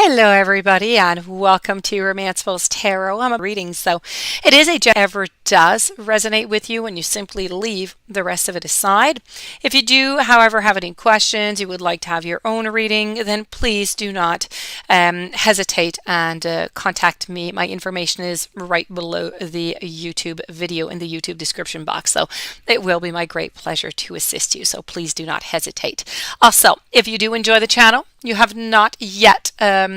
Hello everybody and welcome to Romanceful's Tarot. I'm a reading, so it is a ever does resonate with you and you simply leave the rest of it aside. If you do, however, have any questions, you would like to have your own reading, then please do not hesitate and contact me. My information is right below the YouTube video in the YouTube description box, so it will be my great pleasure to assist you, so please do not hesitate. Also, if you do enjoy the channel, you have not yet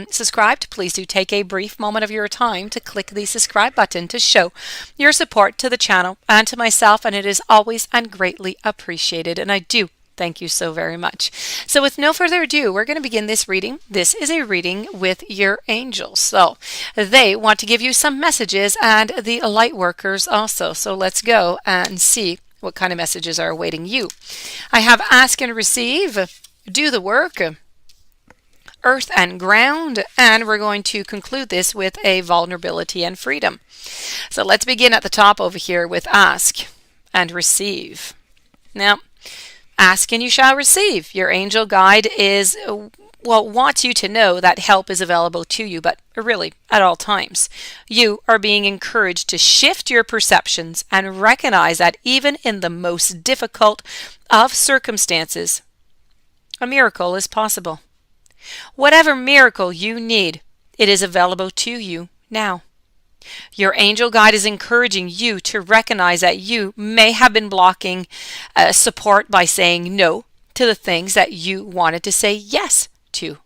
subscribed, please do take a brief moment of your time to click the subscribe button to show your support to the channel and to myself, and it is always and greatly appreciated, and I do thank you so very much. So with no further ado, we're going to begin this reading. This is a reading with your angels, so they want to give you some messages, and the light workers also. So let's go and see what kind of messages are awaiting you. I have ask and receive, do the work, earth and ground, and we're going to conclude this with a vulnerability and freedom. So let's begin at the top over here with ask and receive. Now, ask and you shall receive. Your angel guide is, wants you to know that help is available to you, but really at all times. You are being encouraged to shift your perceptions and recognize that even in the most difficult of circumstances, a miracle is possible. Whatever miracle you need, it is available to you now. Your angel guide is encouraging you to recognize that you may have been blocking support by saying no to the things that you wanted to say yes to,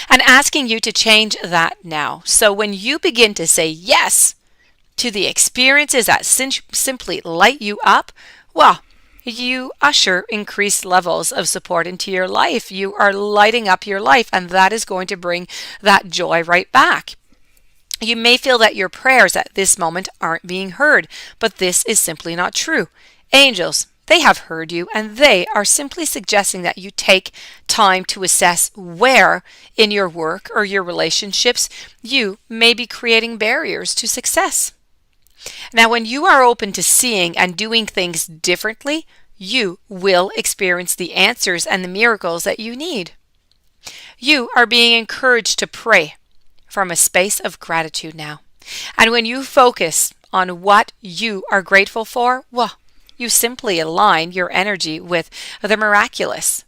and asking you to change that now. So when you begin to say yes to the experiences that simply light you up, well, you usher increased levels of support into your life. You are lighting up your life, and that is going to bring that joy right back. You may feel that your prayers at this moment aren't being heard, but this is simply not true. Angels, they have heard you, and they are simply suggesting that you take time to assess where in your work or your relationships you may be creating barriers to success. Now, when you are open to seeing and doing things differently, you will experience the answers and the miracles that you need. You are being encouraged to pray from a space of gratitude now. And when you focus on what you are grateful for, well, you simply align your energy with the miraculous.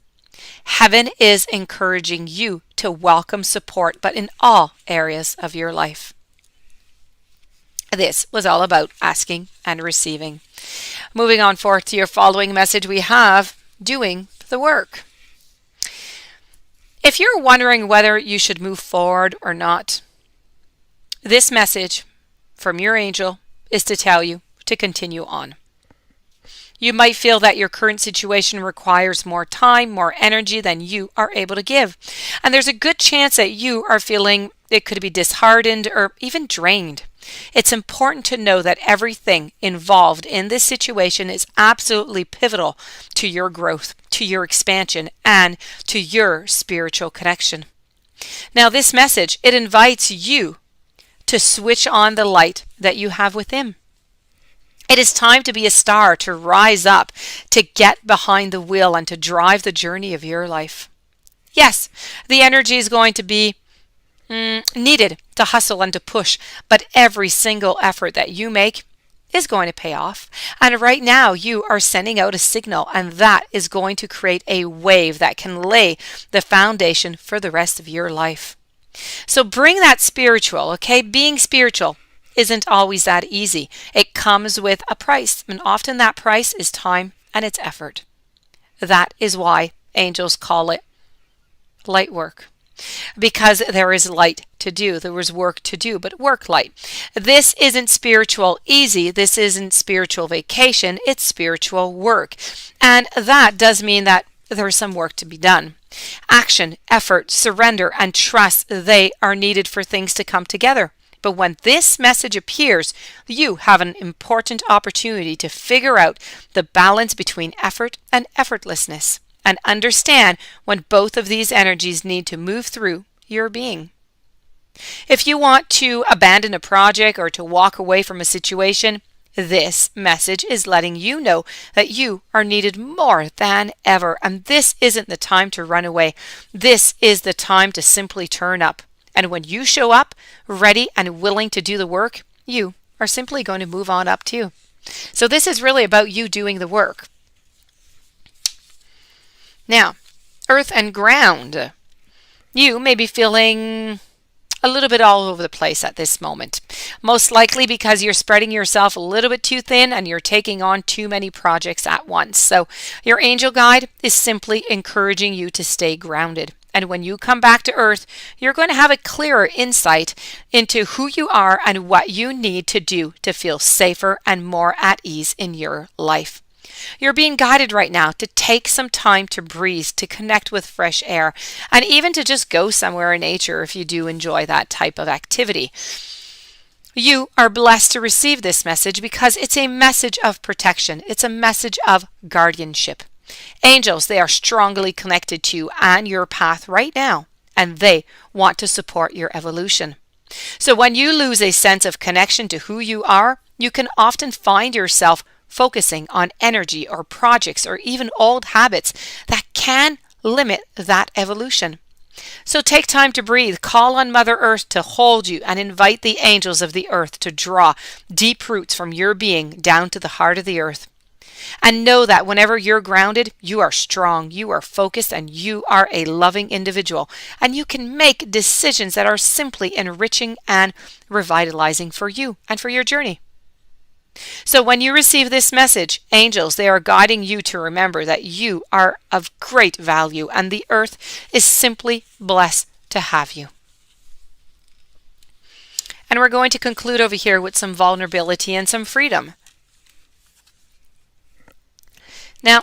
Heaven is encouraging you to welcome support, but in all areas of your life. This was all about asking and receiving. Moving on forth to your following message, we have doing the work. If you're wondering whether you should move forward or not, this message from your angel is to tell you to continue on. You might feel that your current situation requires more time, more energy than you are able to give. And there's a good chance that you are feeling it could be disheartened or even drained. It's important to know that everything involved in this situation is absolutely pivotal to your growth, to your expansion, and to your spiritual connection. Now, this message, it invites you to switch on the light that you have within. It is time to be a star, to rise up, to get behind the wheel, and to drive the journey of your life. Yes, the energy is going to be needed to hustle and to push, but every single effort that you make is going to pay off. And right now you are sending out a signal, and that is going to create a wave that can lay the foundation for the rest of your life. So bring that spiritual, okay? Being spiritual isn't always that easy. It comes with a price, and often that price is time and it's effort. That is why angels call it light work, because there is light to do. There is work to do, but work light. This isn't spiritual easy. This isn't spiritual vacation. It's spiritual work. And that does mean that there's some work to be done. Action, effort, surrender, and trust, they are needed for things to come together. But when this message appears, you have an important opportunity to figure out the balance between effort and effortlessness, and understand when both of these energies need to move through your being. If you want to abandon a project or to walk away from a situation, this message is letting you know that you are needed more than ever, and this isn't the time to run away. This is the time to simply turn up. And when you show up ready and willing to do the work, you are simply going to move on up too. So this is really about you doing the work. Now, earth and ground. You may be feeling a little bit all over the place at this moment. Most likely because you're spreading yourself a little bit too thin and you're taking on too many projects at once. So your angel guide is simply encouraging you to stay grounded. And when you come back to earth, you're going to have a clearer insight into who you are and what you need to do to feel safer and more at ease in your life. You're being guided right now to take some time to breathe, to connect with fresh air, and even to just go somewhere in nature if you do enjoy that type of activity. You are blessed to receive this message because it's a message of protection. It's a message of guardianship. Angels, they are strongly connected to you and your path right now, and they want to support your evolution. So when you lose a sense of connection to who you are, you can often find yourself focusing on energy or projects or even old habits that can limit that evolution. So take time to breathe, call on Mother Earth to hold you, and invite the angels of the earth to draw deep roots from your being down to the heart of the earth. And know that whenever you're grounded, you are strong, you are focused, and you are a loving individual. And you can make decisions that are simply enriching and revitalizing for you and for your journey. So when you receive this message, angels, they are guiding you to remember that you are of great value and the earth is simply blessed to have you. And we're going to conclude over here with some vulnerability and some freedom. Now,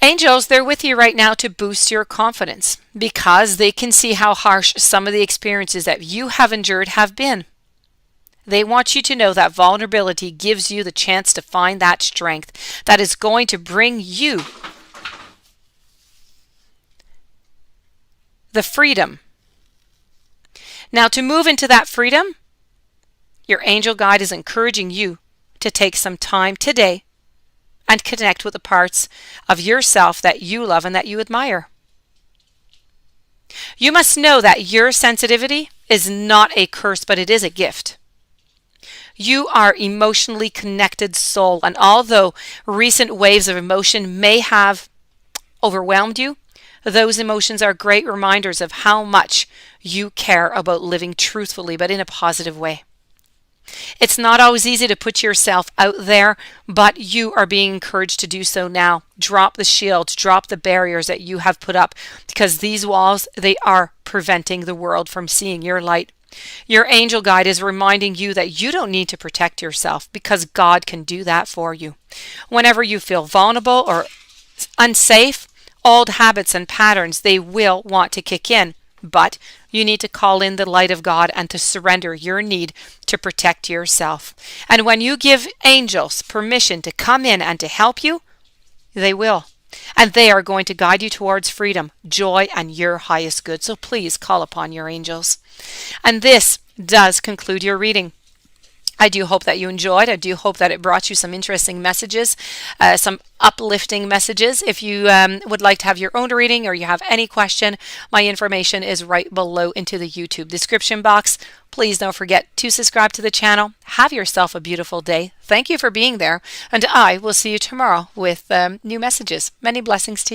angels, they're with you right now to boost your confidence because they can see how harsh some of the experiences that you have endured have been. They want you to know that vulnerability gives you the chance to find that strength that is going to bring you the freedom. Now, to move into that freedom, your angel guide is encouraging you to take some time today and connect with the parts of yourself that you love and that you admire. You must know that your sensitivity is not a curse, but it is a gift. You are emotionally connected soul, and although recent waves of emotion may have overwhelmed you, those emotions are great reminders of how much you care about living truthfully, but in a positive way. It's not always easy to put yourself out there, but you are being encouraged to do so now. Drop the shields, drop the barriers that you have put up, because these walls, they are preventing the world from seeing your light. Your angel guide is reminding you that you don't need to protect yourself because God can do that for you. Whenever you feel vulnerable or unsafe, old habits and patterns, they will want to kick in. But you need to call in the light of God and to surrender your need to protect yourself. And when you give angels permission to come in and to help you, they will. And they are going to guide you towards freedom, joy, and your highest good. So please call upon your angels. And this does conclude your reading. I do hope that you enjoyed. I do hope that it brought you some interesting messages, some uplifting messages. If you would like to have your own reading or you have any question, my information is right below into the YouTube description box. Please don't forget to subscribe to the channel. Have yourself a beautiful day. Thank you for being there, and I will see you tomorrow with new messages. Many blessings to you.